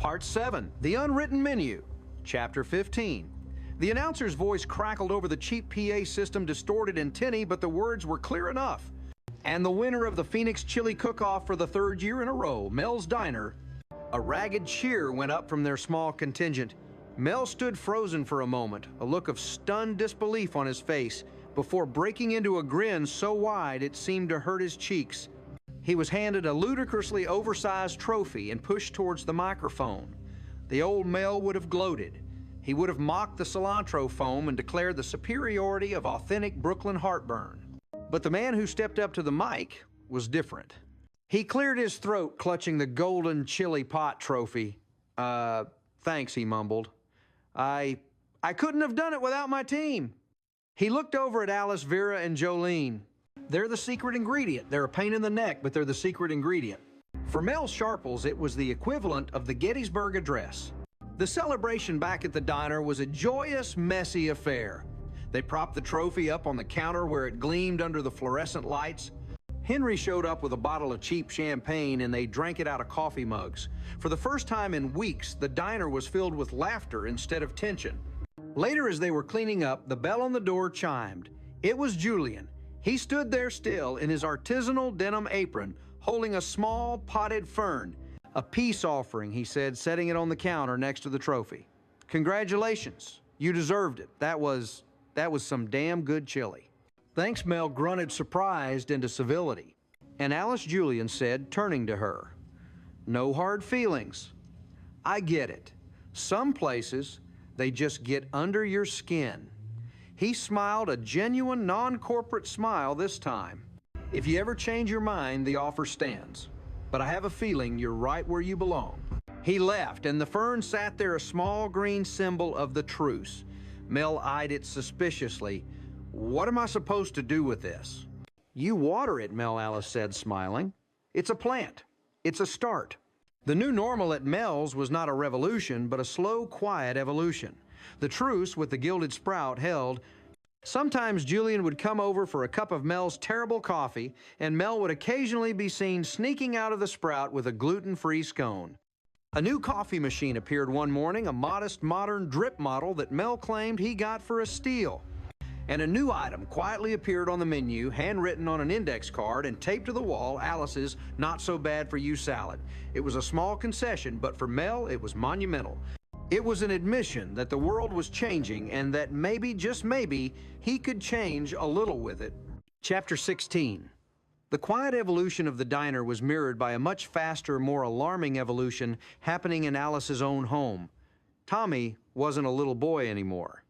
Part 7, The Unwritten Menu, Chapter 15. The announcer's voice crackled over the cheap PA system, distorted and tinny, but the words were clear enough. And the winner of the Phoenix Chili Cook-Off for the third year in a row, Mel's Diner. A ragged cheer went up from their small contingent. Mel stood frozen for a moment, a look of stunned disbelief on his face, before breaking into a grin so wide it seemed to hurt his cheeks. He was handed a ludicrously oversized trophy and pushed towards the microphone. The old Mel would have gloated. He would have mocked the cilantro foam and declared the superiority of authentic Brooklyn heartburn. But the man who stepped up to the mic was different. He cleared his throat, clutching the golden chili pot trophy. Thanks, he mumbled. I couldn't have done it without my team. He looked over at Alice, Vera, and Jolene. They're the secret ingredient. They're a pain in the neck, but they're the secret ingredient. For Mel Sharples, it was the equivalent of the Gettysburg Address. The celebration back at the diner was a joyous, messy affair. They propped the trophy up on the counter where it gleamed under the fluorescent lights. Henry showed up with a bottle of cheap champagne and they drank it out of coffee mugs. For the first time in weeks, the diner was filled with laughter instead of tension. Later, as they were cleaning up, the bell on the door chimed. It was Julian. He stood there still in his artisanal denim apron, holding a small potted fern. A peace offering, he said, setting it on the counter next to the trophy. Congratulations. You deserved it. That was some damn good chili. Thanks, Mel grunted, surprised into civility. And Alice Julian said, turning to her, no hard feelings. I get it. Some places, they just get under your skin. He smiled a genuine, non-corporate smile this time. If you ever change your mind, the offer stands. But I have a feeling you're right where you belong. He left, and the fern sat there, a small green symbol of the truce. Mel eyed it suspiciously. What am I supposed to do with this? You water it, Mel Alice said, smiling. It's a plant. It's a start. The new normal at Mel's was not a revolution, but a slow, quiet evolution. The truce with the gilded sprout held. Sometimes Julian would come over for a cup of Mel's terrible coffee, and Mel would occasionally be seen sneaking out of the sprout with a gluten-free scone. A new coffee machine appeared one morning, a modest, modern drip model that Mel claimed he got for a steal. And a new item quietly appeared on the menu, handwritten on an index card and taped to the wall, Alice's not-so-bad-for-you salad. It was a small concession, but for Mel, it was monumental. It was an admission that the world was changing and that maybe, just maybe, he could change a little with it. Chapter 16. The quiet evolution of the diner was mirrored by a much faster, more alarming evolution happening in Alice's own home. Tommy wasn't a little boy anymore.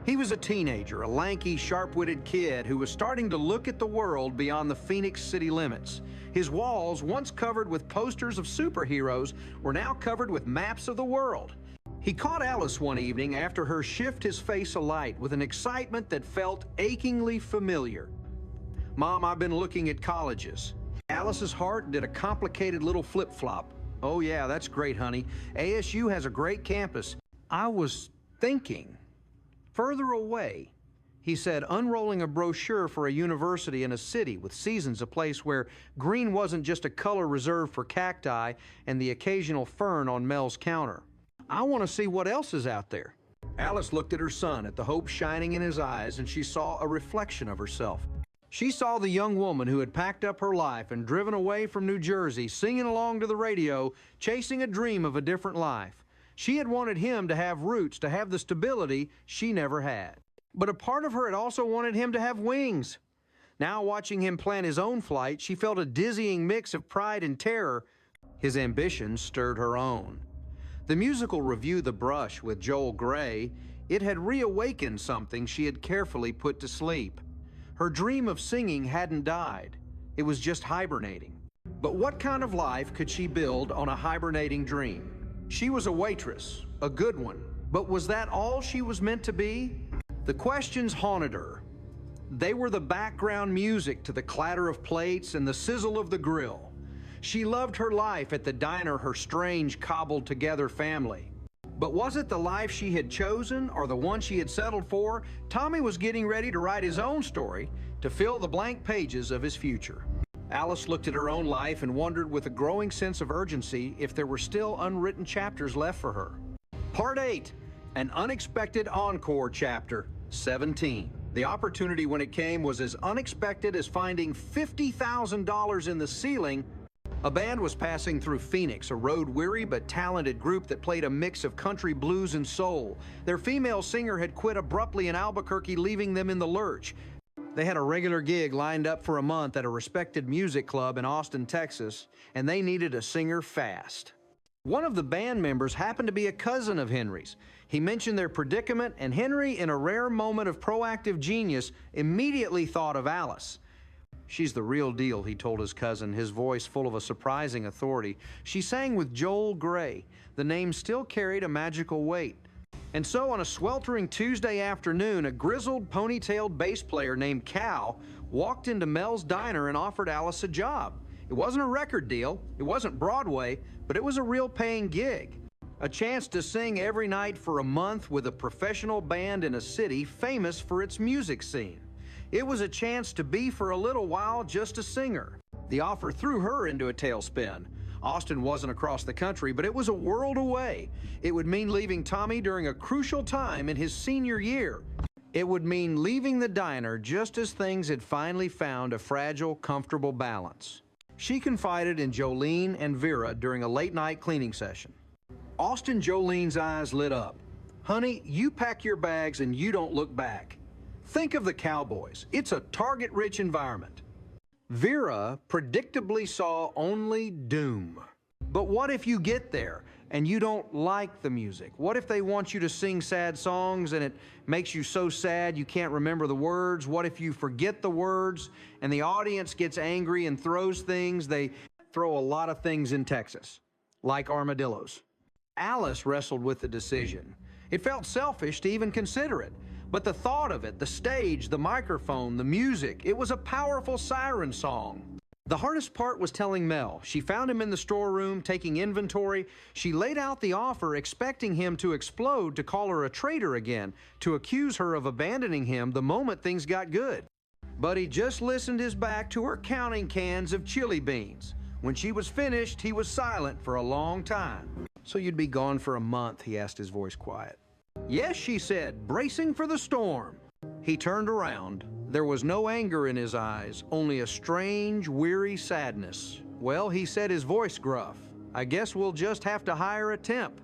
He was a teenager, a lanky, sharp-witted kid who was starting to look at the world beyond the Phoenix city limits. His walls, once covered with posters of superheroes, were now covered with maps of the world. He caught Alice one evening after her shift his face alight with an excitement that felt achingly familiar. Mom, I've been looking at colleges. Alice's heart did a complicated little flip-flop. Oh yeah, that's great, honey. ASU has a great campus. I was thinking. Further away, he said, unrolling a brochure for a university in a city with seasons, a place where green wasn't just a color reserved for cacti and the occasional fern on Mel's counter. I want to see what else is out there. Alice looked at her son, at the hope shining in his eyes, and she saw a reflection of herself. She saw the young woman who had packed up her life and driven away from New Jersey, singing along to the radio, chasing a dream of a different life. She had wanted him to have roots, to have the stability she never had. But a part of her had also wanted him to have wings. Now, watching him plan his own flight, she felt a dizzying mix of pride and terror. His ambitions stirred her own. The musical revue The Brush with Joel Grey, it had reawakened something she had carefully put to sleep. Her dream of singing hadn't died. It was just hibernating. But what kind of life could she build on a hibernating dream? She was a waitress, a good one, but was that all she was meant to be? The questions haunted her. They were the background music to the clatter of plates and the sizzle of the grill. She loved her life at the diner, her strange, cobbled-together family. But was it the life she had chosen or the one she had settled for? Tommy was getting ready to write his own story to fill the blank pages of his future. Alice looked at her own life and wondered with a growing sense of urgency if there were still unwritten chapters left for her. Part 8, an unexpected encore chapter, 17. The opportunity when it came was as unexpected as finding $50,000 in the ceiling. A band was passing through Phoenix, a road-weary but talented group that played a mix of country, blues, and soul. Their female singer had quit abruptly in Albuquerque, leaving them in the lurch. They had a regular gig lined up for a month at a respected music club in Austin, Texas, and they needed a singer fast. One of the band members happened to be a cousin of Henry's. He mentioned their predicament, and Henry, in a rare moment of proactive genius, immediately thought of Alice. "She's the real deal," he told his cousin, his voice full of a surprising authority. "She sang with Joel Grey." The name still carried a magical weight. And so on a sweltering Tuesday afternoon, a grizzled, ponytailed bass player named Cal walked into Mel's Diner and offered Alice a job. It wasn't a record deal, it wasn't Broadway, but it was a real paying gig. A chance to sing every night for a month with a professional band in a city famous for its music scene. It was a chance to be for a little while just a singer. The offer threw her into a tailspin. Austin wasn't across the country, but it was a world away. It would mean leaving Tommy during a crucial time in his senior year. It would mean leaving the diner just as things had finally found a fragile, comfortable balance. She confided in Jolene and Vera during a late-night cleaning session. Austin Jolene's eyes lit up. "Honey, you pack your bags and you don't look back. Think of the Cowboys. It's a target-rich environment." Vera predictably saw only doom. But what if you get there and you don't like the music? What if they want you to sing sad songs and it makes you so sad you can't remember the words? What if you forget the words and the audience gets angry and throws things? They throw a lot of things in Texas, like armadillos. Alice wrestled with the decision. It felt selfish to even consider it. But the thought of it, the stage, the microphone, the music, it was a powerful siren song. The hardest part was telling Mel. She found him in the storeroom, taking inventory. She laid out the offer, expecting him to explode, to call her a traitor again, to accuse her of abandoning him the moment things got good. But he just listened his back to her counting cans of chili beans. When she was finished, he was silent for a long time. "So you'd be gone for a month?" he asked, his voice quiet. "Yes," she said, bracing for the storm. He turned around. There was no anger in his eyes, only a strange, weary sadness. "Well," he said, his voice gruff, "I guess we'll just have to hire a temp.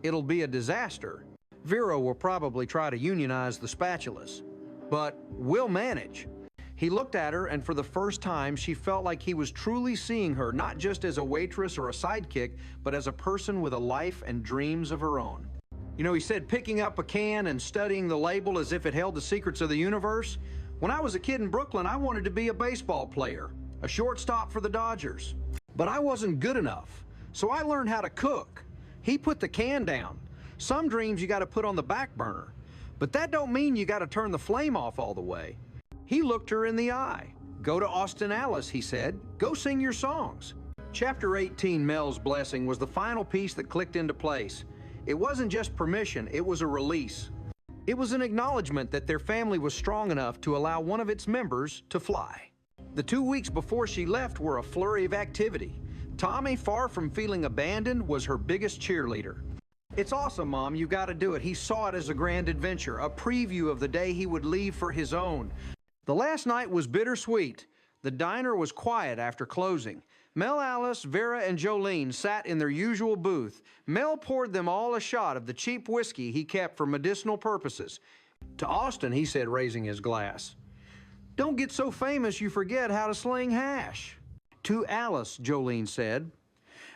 It'll be a disaster. Vera will probably try to unionize the spatulas. But we'll manage." He looked at her, and for the first time, she felt like he was truly seeing her, not just as a waitress or a sidekick, but as a person with a life and dreams of her own. "You know," he said, picking up a can and studying the label as if it held the secrets of the universe, "when I was a kid in Brooklyn, I wanted to be a baseball player, a shortstop for the Dodgers. But I wasn't good enough, so I learned how to cook." He put the can down. Some dreams you got to put on the back burner, but that don't mean you got to turn the flame off all the way. He looked her in the eye. "Go to Austin, Alice," he said. "Go sing your songs." Chapter 18, Mel's Blessing, was the final piece that clicked into place. It wasn't just permission, it was a release. It was an acknowledgement that their family was strong enough to allow one of its members to fly. The 2 weeks before she left were a flurry of activity. Tommy, far from feeling abandoned, was her biggest cheerleader. "It's awesome, Mom, you gotta do it." He saw it as a grand adventure, a preview of the day he would leave for his own. The last night was bittersweet. The diner was quiet after closing. Mel, Alice, Vera, and Jolene sat in their usual booth. Mel poured them all a shot of the cheap whiskey he kept for medicinal purposes. To Austin, he said, raising his glass, "Don't get so famous you forget how to sling hash." To Alice, Jolene said,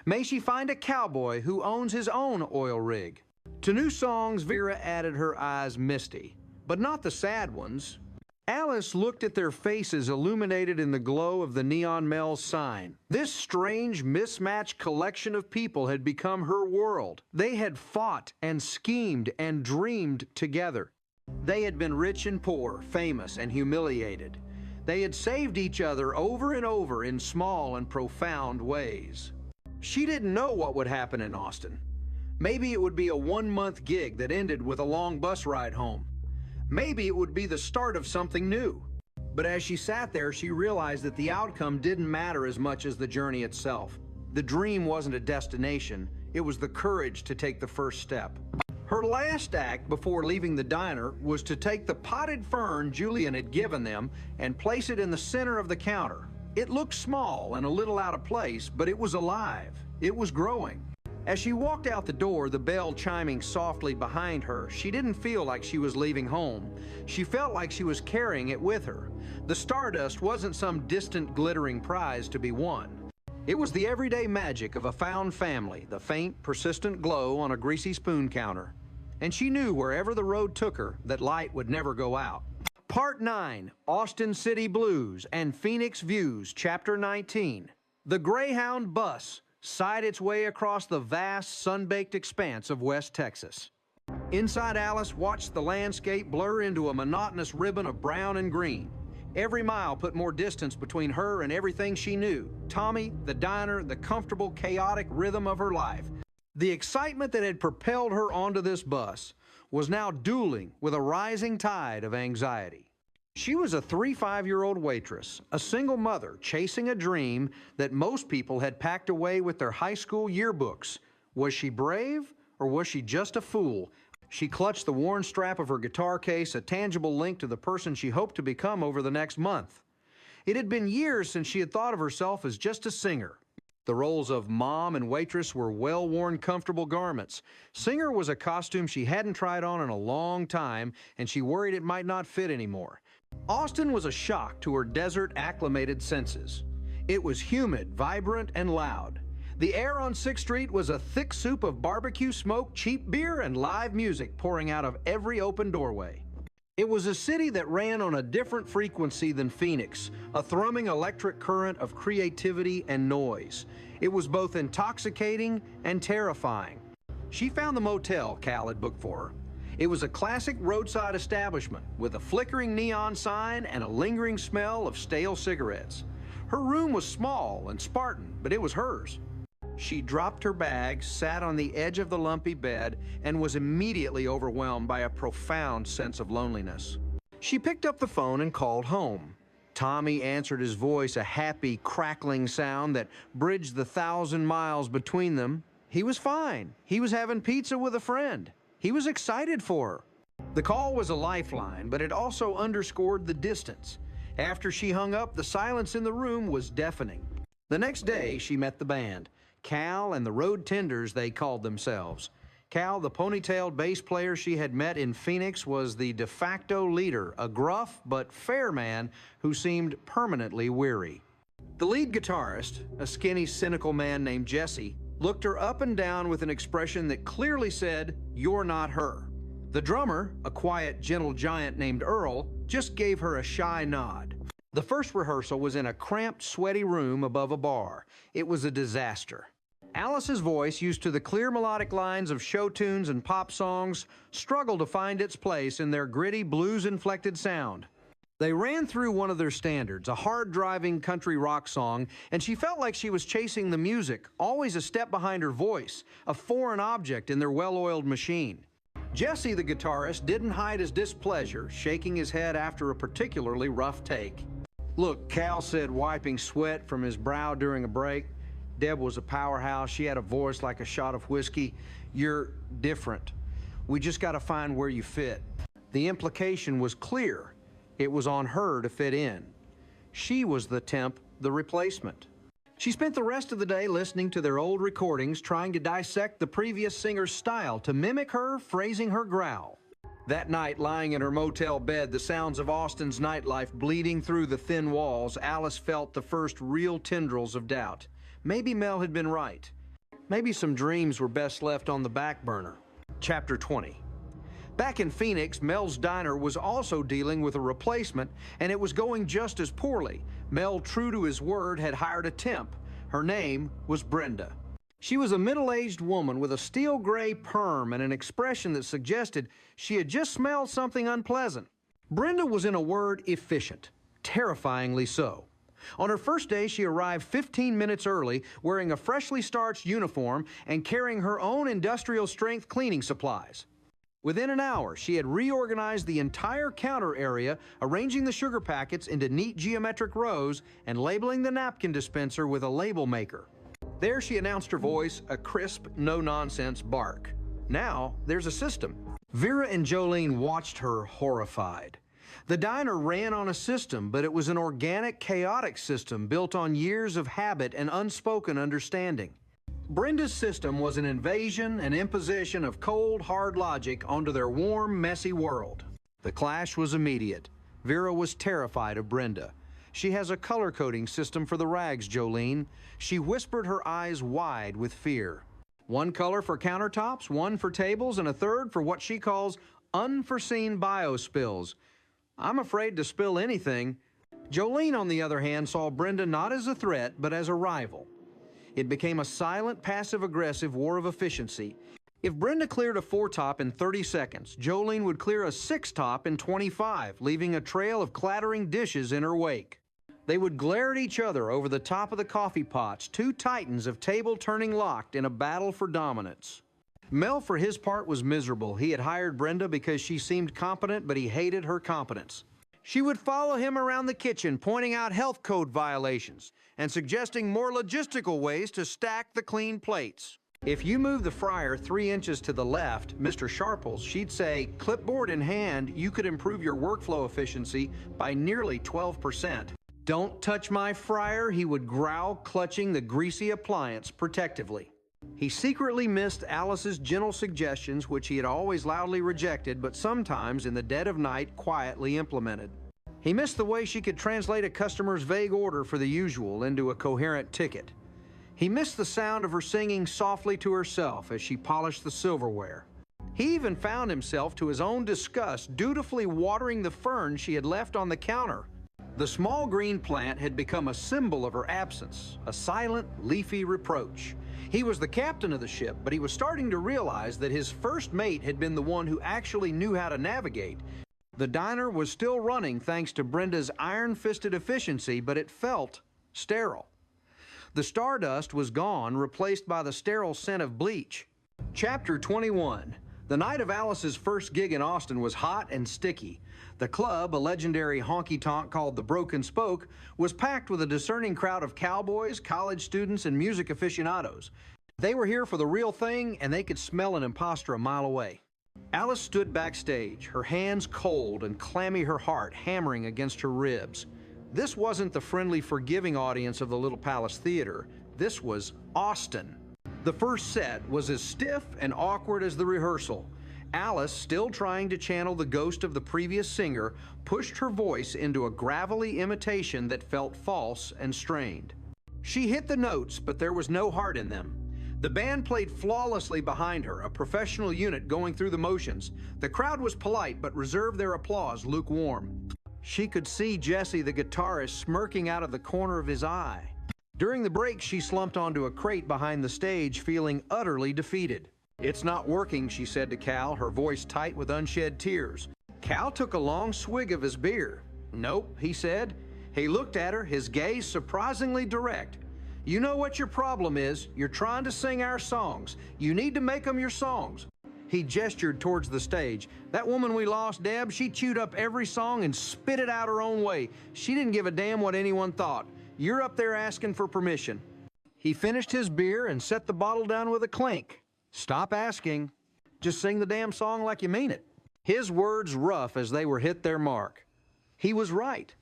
"May she find a cowboy who owns his own oil rig." To new songs, Vera added her eyes misty, but not the sad ones. Alice looked at their faces illuminated in the glow of the Neon Mel's sign. This strange, mismatched collection of people had become her world. They had fought and schemed and dreamed together. They had been rich and poor, famous and humiliated. They had saved each other over and over in small and profound ways. She didn't know what would happen in Austin. Maybe it would be a one-month gig that ended with a long bus ride home. Maybe it would be the start of something new. But as she sat there, she realized that the outcome didn't matter as much as the journey itself. The dream wasn't a destination, it was the courage to take the first step. Her last act before leaving the diner was to take the potted fern Julian had given them and place it in the center of the counter. It looked small and a little out of place, but it was alive. It was growing. As she walked out the door, the bell chiming softly behind her, she didn't feel like she was leaving home. She felt like she was carrying it with her. The stardust wasn't some distant glittering prize to be won. It was the everyday magic of a found family, the faint, persistent glow on a greasy spoon counter. And she knew wherever the road took her, that light would never go out. Part 9, Austin City Blues and Phoenix Views, Chapter 19. The Greyhound bus sighed its way across the vast, sun-baked expanse of West Texas. Inside, Alice watched the landscape blur into a monotonous ribbon of brown and green. Every mile put more distance between her and everything she knew. Tommy, the diner, the comfortable, chaotic rhythm of her life. The excitement that had propelled her onto this bus was now dueling with a rising tide of anxiety. She was a 5-year-old waitress, a single mother chasing a dream that most people had packed away with their high school yearbooks. Was she brave, or was she just a fool? She clutched the worn strap of her guitar case, a tangible link to the person she hoped to become over the next month. It had been years since she had thought of herself as just a singer. The roles of mom and waitress were well-worn, comfortable garments. Singer was a costume she hadn't tried on in a long time, and she worried it might not fit anymore. Austin was a shock to her desert-acclimated senses. It was humid, vibrant, and loud. The air on 6th Street was a thick soup of barbecue smoke, cheap beer, and live music pouring out of every open doorway. It was a city that ran on a different frequency than Phoenix, a thrumming electric current of creativity and noise. It was both intoxicating and terrifying. She found the motel Cal had booked for her. It was a classic roadside establishment with a flickering neon sign and a lingering smell of stale cigarettes. Her room was small and Spartan, but it was hers. She dropped her bag, sat on the edge of the lumpy bed, and was immediately overwhelmed by a profound sense of loneliness. She picked up the phone and called home. Tommy answered his voice, a happy, crackling sound that bridged the 1,000 miles between them. He was fine. He was having pizza with a friend. He was excited for her. The call was a lifeline, but it also underscored the distance. After she hung up, the silence in the room was deafening. The next day, she met the band. Cal and the Road Tenders, they called themselves. Cal, the ponytailed bass player she had met in Phoenix, was the de facto leader, a gruff but fair man who seemed permanently weary. The lead guitarist, a skinny, cynical man named Jesse, looked her up and down with an expression that clearly said, "You're not her." The drummer, a quiet, gentle giant named Earl, just gave her a shy nod. The first rehearsal was in a cramped, sweaty room above a bar. It was a disaster. Alice's voice, used to the clear melodic lines of show tunes and pop songs, struggled to find its place in their gritty, blues-inflected sound. They ran through one of their standards, a hard-driving country rock song, and she felt like she was chasing the music, always a step behind her voice, a foreign object in their well-oiled machine. Jesse, the guitarist, didn't hide his displeasure, shaking his head after a particularly rough take. "Look," Cal said, wiping sweat from his brow during a break. "Deb was a powerhouse. She had a voice like a shot of whiskey. You're different. We just got to find where you fit." The implication was clear. It was on her to fit in. She was the temp, the replacement. She spent the rest of the day listening to their old recordings, trying to dissect the previous singer's style to mimic her, phrasing her growl. That night, lying in her motel bed, the sounds of Austin's nightlife bleeding through the thin walls, Alice felt the first real tendrils of doubt. Maybe Mel had been right. Maybe some dreams were best left on the back burner. Chapter 20. Back in Phoenix, Mel's Diner was also dealing with a replacement, and it was going just as poorly. Mel, true to his word, had hired a temp. Her name was Brenda. She was a middle-aged woman with a steel gray perm and an expression that suggested she had just smelled something unpleasant. Brenda was, in a word, efficient, terrifyingly so. On her first day, she arrived 15 minutes early, wearing a freshly starched uniform and carrying her own industrial-strength cleaning supplies. Within an hour, she had reorganized the entire counter area, arranging the sugar packets into neat geometric rows and labeling the napkin dispenser with a label maker. There she announced her voice, a crisp, no-nonsense bark. Now, there's a system. Vera and Jolene watched her horrified. The diner ran on a system, but it was an organic, chaotic system built on years of habit and unspoken understanding. Brenda's system was an invasion and imposition of cold, hard logic onto their warm, messy world. The clash was immediate. Vera was terrified of Brenda. She has a color-coding system for the rags, Jolene. She whispered, her eyes wide with fear. One color for countertops, one for tables, and a third for what she calls unforeseen biospills. I'm afraid to spill anything. Jolene, on the other hand, saw Brenda not as a threat, but as a rival. It became a silent, passive-aggressive war of efficiency. If Brenda cleared a 4-top in 30 seconds, Jolene would clear a 6-top in 25, leaving a trail of clattering dishes in her wake. They would glare at each other over the top of the coffee pots, two titans of table turning locked in a battle for dominance. Mel, for his part, was miserable. He had hired Brenda because she seemed competent, but he hated her competence. She would follow him around the kitchen, pointing out health code violations and suggesting more logistical ways to stack the clean plates. If you move the fryer 3 inches to the left, Mr. Sharples, she'd say, clipboard in hand, you could improve your workflow efficiency by nearly 12%. Don't touch my fryer, he would growl, clutching the greasy appliance protectively. He secretly missed Alice's gentle suggestions, which he had always loudly rejected, but sometimes in the dead of night quietly implemented. He missed the way she could translate a customer's vague order for the usual into a coherent ticket. He missed the sound of her singing softly to herself as she polished the silverware. He even found himself, to his own disgust, dutifully watering the fern she had left on the counter. The small green plant had become a symbol of her absence, a silent, leafy reproach. He was the captain of the ship, but he was starting to realize that his first mate had been the one who actually knew how to navigate. The diner was still running thanks to Brenda's iron-fisted efficiency, but it felt sterile. The stardust was gone, replaced by the sterile scent of bleach. Chapter 21. The night of Alice's first gig in Austin was hot and sticky. The club, a legendary honky-tonk called the Broken Spoke, was packed with a discerning crowd of cowboys, college students, and music aficionados. They were here for the real thing, and they could smell an imposter a mile away. Alice stood backstage, her hands cold and clammy, her heart hammering against her ribs. This wasn't the friendly, forgiving audience of the Little Palace Theater. This was Austin. The first set was as stiff and awkward as the rehearsal. Alice, still trying to channel the ghost of the previous singer, pushed her voice into a gravelly imitation that felt false and strained. She hit the notes, but there was no heart in them. The band played flawlessly behind her, a professional unit going through the motions. The crowd was polite, but reserved their applause lukewarm. She could see Jesse, the guitarist, smirking out of the corner of his eye. During the break, she slumped onto a crate behind the stage, feeling utterly defeated. "It's not working," she said to Cal, her voice tight with unshed tears. Cal took a long swig of his beer. "Nope," he said. He looked at her, his gaze surprisingly direct. "You know what your problem is. You're trying to sing our songs. You need to make them your songs." He gestured towards the stage. "That woman we lost, Deb, she chewed up every song and spit it out her own way. She didn't give a damn what anyone thought. You're up there asking for permission." He finished his beer and set the bottle down with a clink. "Stop asking. Just sing the damn song like you mean it." His words rough as they were hit their mark. He was right.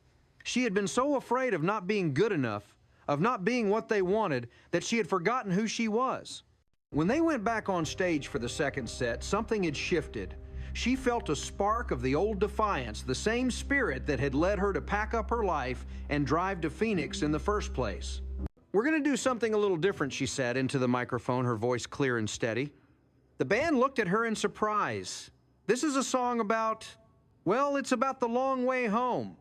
She had been so afraid of not being good enough, of not being what they wanted, that she had forgotten who she was. When they went back on stage for the second set, something had shifted. She felt a spark of the old defiance, the same spirit that had led her to pack up her life and drive to Phoenix in the first place. "We're going to do something a little different," she said into the microphone, her voice clear and steady. The band looked at her in surprise. "This is a song about, well, it's about the long way home."